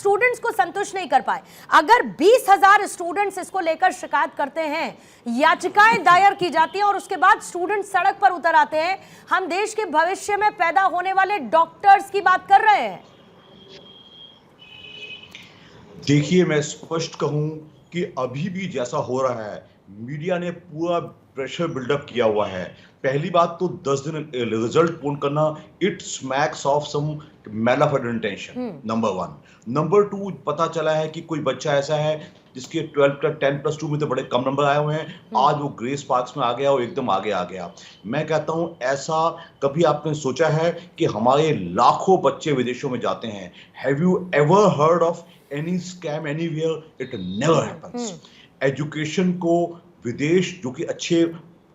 Students को संतुष्ट नहीं कर पाए। अगर 20,000 स्टूडेंट्स इसको लेकर शिकायत करते हैं, याचिकाएं दायर की जाती हैं और उसके बाद स्टूडेंट सड़क पर उतर आते हैं, हम देश के भविष्य में पैदा होने वाले डॉक्टर्स की बात कर रहे हैं। देखिए, मैं स्पष्ट कहूं कि अभी भी जैसा हो रहा है, मीडिया ने पूरा प्रेशर बिल्डअप किया हुआ है। पहली बात तो 10 दिन रिजल्ट पोस्ट करना, it smacks of some malafide intention, number 1। Number 2, पता चला है कि कोई बच्चा ऐसा है जिसके 10+2 में तो बड़े कम नंबर आए हुए हैं, आज वो ग्रेस पार्क्स में आ गया और एकदम आगे आ गया। मैं कहता हूं, ऐसा कभी आपने सोचा है कि हमारे लाखों बच्चे विदेशों में जाते हैं? Have you ever heard of any scam anywhere? It never happens. Education को विदेश, जो कि अच्छे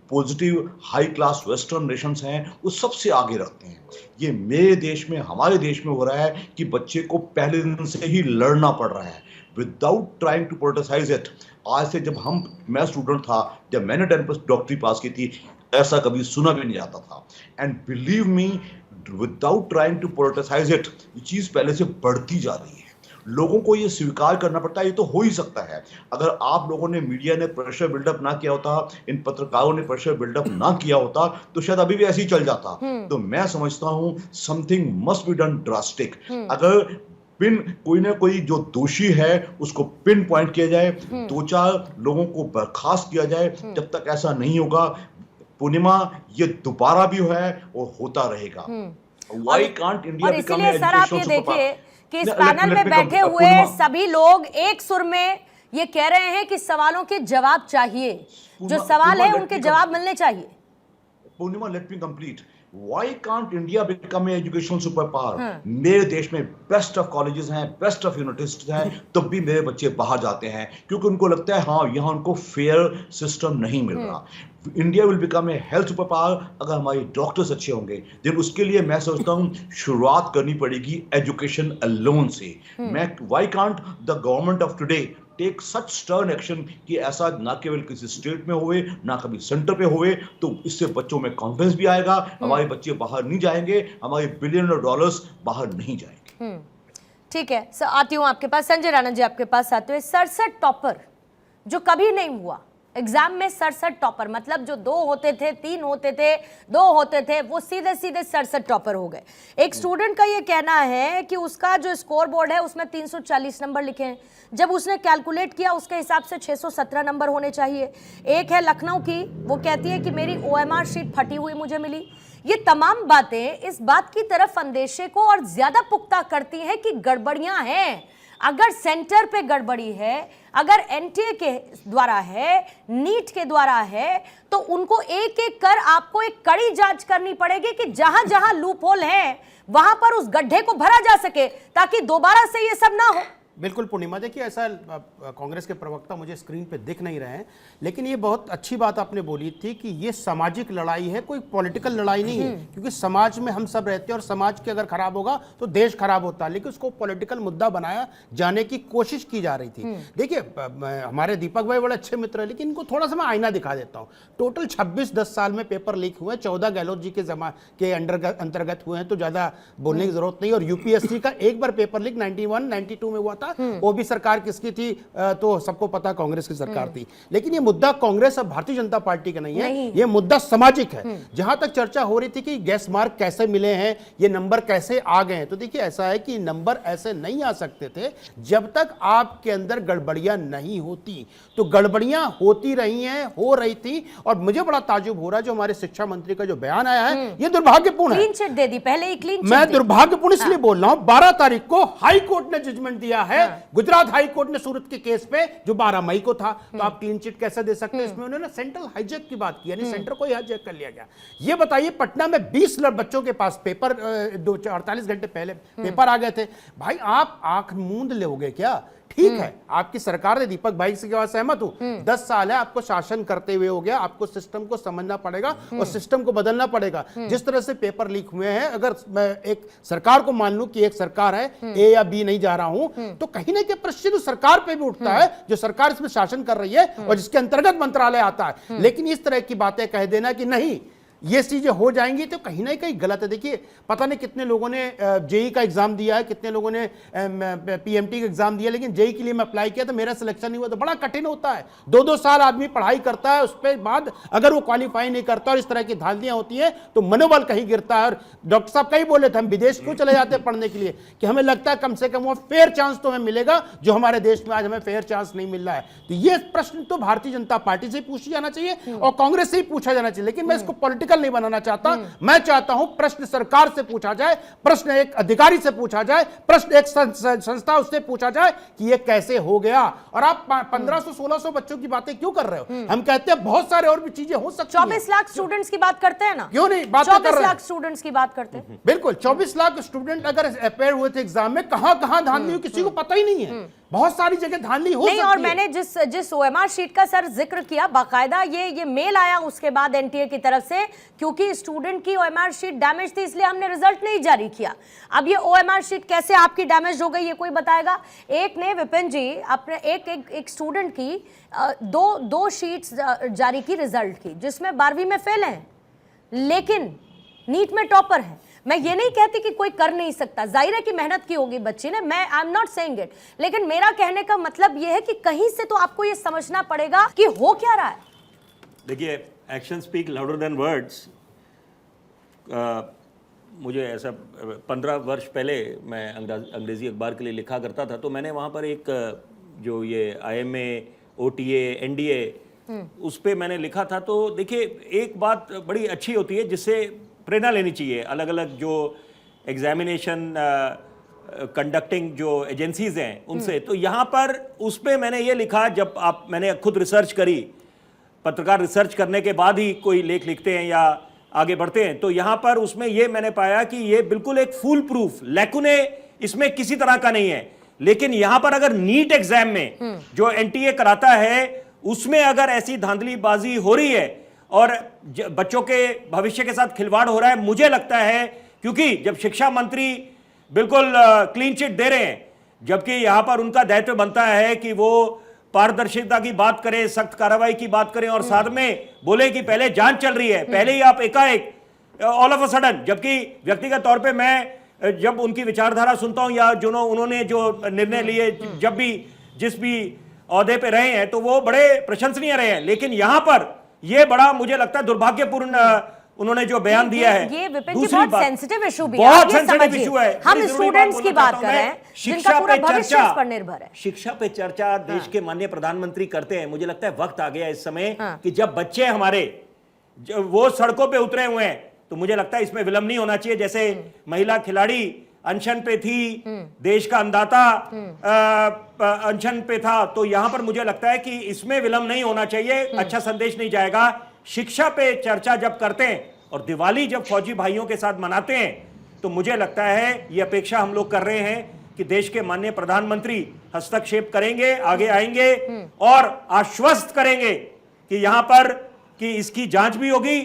positive high class western Nations हैं, वो सबसे आगे रखते हैं। ये मेरे देश में, हमारे देश में हो रहा है कि बच्चे को पहले दिन से ही लड़ना पड़ रहा है without trying to politicise it. आज से जब मैं स्टूडेंट था, जब मैंने 10+ डॉक्टरी पास की थी, ऐसा कभी सुना भी नहीं जाता था। And believe me, without trying to politicise it, ये चीज पहले से बढ़ती जा रही है। लोगों को ये स्वीकार करना पड़ता है। ये तो हो ही सकता है, अगर आप लोगों ने, मीडिया ने प्रेशर बिल्डअप ना किया होता, इन पत्रकारों ने प्रेशर बिल्डअप ना किया होता, तो शायद अभी भी ऐसे ही चल जाता। तो मैं समझता हूं something must be done drastic. अगर कोई ना कोई जो दोषी है उसको पिन पॉइंट किया जाए, 2-4 लोगों को बर्खास्त किया जाए, जब तक ऐसा नहीं होगा, पूर्णिमा, ये दोबारा भी है और होता रहेगा। Why can't India become an educational superpower? कि इस पैनल में बैठे हुए सभी लोग एक सुर में ये कह रहे हैं कि सवालों के जवाब चाहिए, जो सवाल है उनके जवाब मिलने चाहिए। Purnima, let me complete. Why can't India become an educational superpower? मेरे देश में बेस्ट ऑफ कॉलेजेस हैं, बेस्ट ऑफ यूनिवर्सिटीज हैं, तब भी मेरे बच्चे बाहर जाते हैं क्योंकि उनको लगता है हाँ, यहाँ उनको फेयर सिस्टम नहीं मिल रहा। India will become a health super power अगर हमारे डॉक्टर्स अच्छे होंगे। देन उसके लिए मैं सोचता हूँ शुरुआत करनी पड़ेगी एजुकेशन अलोन से। Why can't the government of today take such stern action कि ऐसा ना केवल किसी स्टेट में होए, ना कभी सेंटर पे होए, तो इससे बच्चों में कॉन्फिडेंस भी आएगा, हमारे बच्चे बाहर नहीं जाएंगे, हमारे $बिलियन डॉलर्स बाहर नहीं जाएंगे। ठीक है सर, आती हूँ आपके पास। संजय राणा जी, आपके पास आते हुए, 67 टॉपर जो कभी नहीं हुआ एग्जाम में, 67 टॉपर, मतलब जो 2 होते थे, 3 होते थे, 2 होते थे, वो सीधे 67 टॉपर हो गए। एक स्टूडेंट का ये कहना है कि उसका जो स्कोर बोर्ड है उसमें 340 नंबर लिखे हैं, जब उसने कैलकुलेट किया उसके हिसाब से 617 नंबर होने चाहिए। एक है लखनऊ की, वो कहती है कि मेरी OMR शीट फटी हुई मुझे मिली। ये तमाम बातें इस बात की तरफ अंदेशे को और ज्यादा पुख्ता करती हैं कि गड़बड़ियां हैं। अगर सेंटर पे गड़बड़ी है, अगर NTA के द्वारा है, नीट के द्वारा है, तो उनको एक एक कर आपको एक कड़ी जांच करनी पड़ेगी कि जहां जहां लूप होल है वहां पर उस गड्ढे को भरा जा सके, ताकि दोबारा से ये सब ना हो। बिल्कुल पूर्णिमा, देखिए ऐसा कांग्रेस के प्रवक्ता मुझे स्क्रीन पे दिख नहीं रहे हैं, लेकिन ये बहुत अच्छी बात आपने बोली थी कि ये सामाजिक लड़ाई है, कोई पॉलिटिकल लड़ाई नहीं है, क्योंकि समाज में हम सब रहते हैं और समाज के अगर खराब होगा तो देश खराब होता है, लेकिन उसको पॉलिटिकल मुद्दा बनाया जाने की कोशिश की जा रही थी। देखिए, हमारे दीपक भाई बड़े अच्छे मित्र है, लेकिन इनको थोड़ा सा मैं आईना दिखा देता हूँ। टोटल 26-10 साल में पेपर लीक हुए, 14 गहलोत जी के अंतर्गत हुए हैं, तो ज्यादा बोलने की जरूरत नहीं। और यूपीएससी का एक बार पेपर लीक 91-92 में हुआ था, वो भी सरकार किसकी थी तो सबको पता, कांग्रेस की सरकार थी। लेकिन ये मुद्दा कांग्रेस और भारतीय जनता पार्टी का नहीं है, ये मुद्दा सामाजिक है। जहां तक चर्चा हो रही थी कि गैस मार्क कैसे मिले हैं, ये नंबर कैसे आ गए हैं, तो देखिए ऐसा है कि नंबर ऐसे नहीं आ सकते थे जब तक आपके अंदर गड़बड़ियां नहीं होती। तो गड़बड़ियां होती रही हैं, हो रही थी, और मुझे बड़ा ताजुब हो रहा है जो हमारे शिक्षा मंत्री का जो बयान आया है, ये दुर्भाग्यपूर्ण है। क्लीन चिट दे दी पहले ही, क्लीन चिट। मैं दुर्भाग्यपूर्ण इसलिए बोल रहा हूं, 12 तारीख को हाई कोर्ट ने जजमेंट दिया है, गुजरात हाई कोर्ट ने सूरत के केस पे, जो 12 मई को था, तो आप क्लीन चिट कैसे दे सकते हैं? इसमें उन्होंने सेंट्रल हाईजैक की बात की, यानी सेंटर को ही हाईजैक कर लिया गया। ये बताइए, पटना में 20 बच्चों के पास पेपर 48 घंटे पहले पेपर आ गए थे। भाई आप आंख मूंद लोगे क्या? ठीक है, आपकी सरकार ने, दीपक भाई से बात सहमत हूं, 10 साल है आपको शासन करते हुए हो गया, आपको सिस्टम को समझना पड़ेगा और सिस्टम को बदलना पड़ेगा। जिस तरह से पेपर लीक हुए हैं, अगर मैं एक सरकार को मान लूं कि एक सरकार है, A या B नहीं जा रहा हूं, तो कहीं ना कहीं प्रश्न तो सरकार पे भी उठता है, जो सरकार इसमें शासन कर रही है और जिसके अंतर्गत मंत्रालय आता है। लेकिन इस तरह की बातें कह देना कि नहीं, ये चीजें हो जाएंगी तो कहीं ना कहीं गलत है। देखिए पता नहीं कितने लोगों ने जेई का एग्जाम दिया है, कितने लोगों ने पीएमटी का एग्जाम दिया, लेकिन जेई के लिए मैं अप्लाई किया तो मेरा सिलेक्शन नहीं हुआ। तो बड़ा कठिन होता है, 2-2 साल आदमी पढ़ाई करता है, उसके बाद अगर वो क्वालिफाई नहीं करता और इस तरह की धांधलियां होती हैं तो मनोबल कहीं गिरता है। और डॉक्टर साहब कहीं बोले थे हम विदेश क्यों चले जाते हैं पढ़ने के लिए, कि हमें लगता है कम से कम वो फेयर चांस तो हमें मिलेगा जो हमारे देश में आज हमें फेयर चांस नहीं मिल रहा है। तो ये प्रश्न तो भारतीय जनता पार्टी से पूछा जाना चाहिए और कांग्रेस से ही पूछा जाना चाहिए, लेकिन मैं इसको पॉलिटिकल नहीं बनाना चाहता। मैं चाहता हूं प्रश्न सरकार से पूछा जाए, प्रश्न एक अधिकारी से पूछा जाए, प्रश्न एक संस्था उससे पूछा जाए कि ये कैसे हो गया। और आप 1500-1600 बच्चों की बातें क्यों कर रहे हो? हम कहते हैं बहुत सारे और भी चीजें हो सकती हैं। 24 लाख स्टूडेंट्स की बात करते हैं ना, क्यों नहीं बात कर रहे हैं? 24 लाख स्टूडेंट्स की बात करते हैं। बिल्कुल 24 लाख स्टूडेंट अगर अपेयर हुए थे एग्जाम में, कहां कहां धांधली हुई किसी को पता ही नहीं है। बहुत सारी जगह धांधली हो सकती है। और मैंने जिस ओएमआर शीट का सर जिक्र किया, बाकायदा ये मेल आया उसके बाद एनटीए की तरफ से, क्योंकि स्टूडेंट की ओएमआर शीट डैमेज थी इसलिए हमने रिजल्ट नहीं जारी किया। अब ये ओएमआर शीट कैसे आपकी डैमेज हो गई ये कोई बताएगा? एक ने विपिन जी अपने एक स्टूडेंट की दो शीट्स जारी की रिजल्ट की, जिसमें 12वीं में फेल है लेकिन नीट में टॉपर है। मैं ये नहीं कहती कि कोई कर नहीं सकता, जाहिर है कि मेहनत की होगी बच्ची ने, मैं I am not saying it, लेकिन मेरा कहने का मतलब ये है कि कहीं से तो आपको ये समझना पड़ेगा कि हो क्या रहा है। देखिए, action speak louder than words. मुझे ऐसा 15 वर्ष पहले मैं अंग्रेजी अखबार के लिए लिखा करता था, तो मैंने वहाँ पर एक जो ये IMA, OTA, NDA उस पर मैंने लिखा था। तो देखिए एक बात बड़ी अच्छी होती है जिससे प्रेरणा लेनी चाहिए अलग अलग जो एग्जामिनेशन कंडक्टिंग जो एजेंसीज हैं उनसे। तो यहाँ पर उस पर मैंने ये लिखा, जब मैंने खुद रिसर्च करी, पत्रकार रिसर्च करने के बाद ही कोई लेख लिखते हैं या आगे बढ़ते हैं, तो यहाँ पर उसमें ये मैंने पाया कि ये बिल्कुल एक फुल प्रूफ, लैकुने इसमें किसी तरह का नहीं है। लेकिन यहाँ पर अगर नीट एग्जाम में जो NTA कराता है उसमें अगर ऐसी धांधलीबाजी हो रही है और बच्चों के भविष्य के साथ खिलवाड़ हो रहा है, मुझे लगता है, क्योंकि जब शिक्षा मंत्री बिल्कुल क्लीन चिट दे रहे हैं, जबकि यहां पर उनका दायित्व बनता है कि वो पारदर्शिता की बात करें, सख्त कार्रवाई की बात करें और साथ में बोले कि पहले जांच चल रही है, पहले ही आप एकाएक ऑल ऑफ अ सडन। जबकि व्यक्तिगत तौर पे मैं जब उनकी विचारधारा सुनता हूं या जो उन्होंने जो निर्णय लिए, जब भी जिस भी ओहदे पे रहे हैं, तो वो बड़े प्रशंसनीय रहे हैं। लेकिन यहां पर ये बड़ा मुझे लगता है दुर्भाग्यपूर्ण उन्होंने जो बयान दिया है। ये विपिन जी बहुत सेंसिटिव इशू भी है, बहुत सेंसिटिव इशू है। हम स्टूडेंट्स की बात कर रहे हैं, जिनका पूरा भविष्य इस पर निर्भर है। शिक्षा पे चर्चा देश के माननीय प्रधानमंत्री करते हैं। मुझे लगता है वक्त आ गया इस समय कि जब बच्चे हमारे वो सड़कों पे उतरे हुए हैं, तो मुझे लगता है इसमें विलंब नहीं होना चाहिए। जैसे महिला खिलाड़ी अनशन पे थी, देश का अन्नदाता अनशन पे था, तो यहां पर मुझे लगता है कि इसमें विलंब नहीं होना चाहिए, अच्छा संदेश नहीं जाएगा। शिक्षा पे चर्चा जब करते हैं और दिवाली जब फौजी भाइयों के साथ मनाते हैं, तो मुझे लगता है ये अपेक्षा हम लोग कर रहे हैं कि देश के माननीय प्रधानमंत्री हस्तक्षेप करेंगे, आगे आएंगे और आश्वस्त करेंगे कि यहां पर कि इसकी जांच भी होगी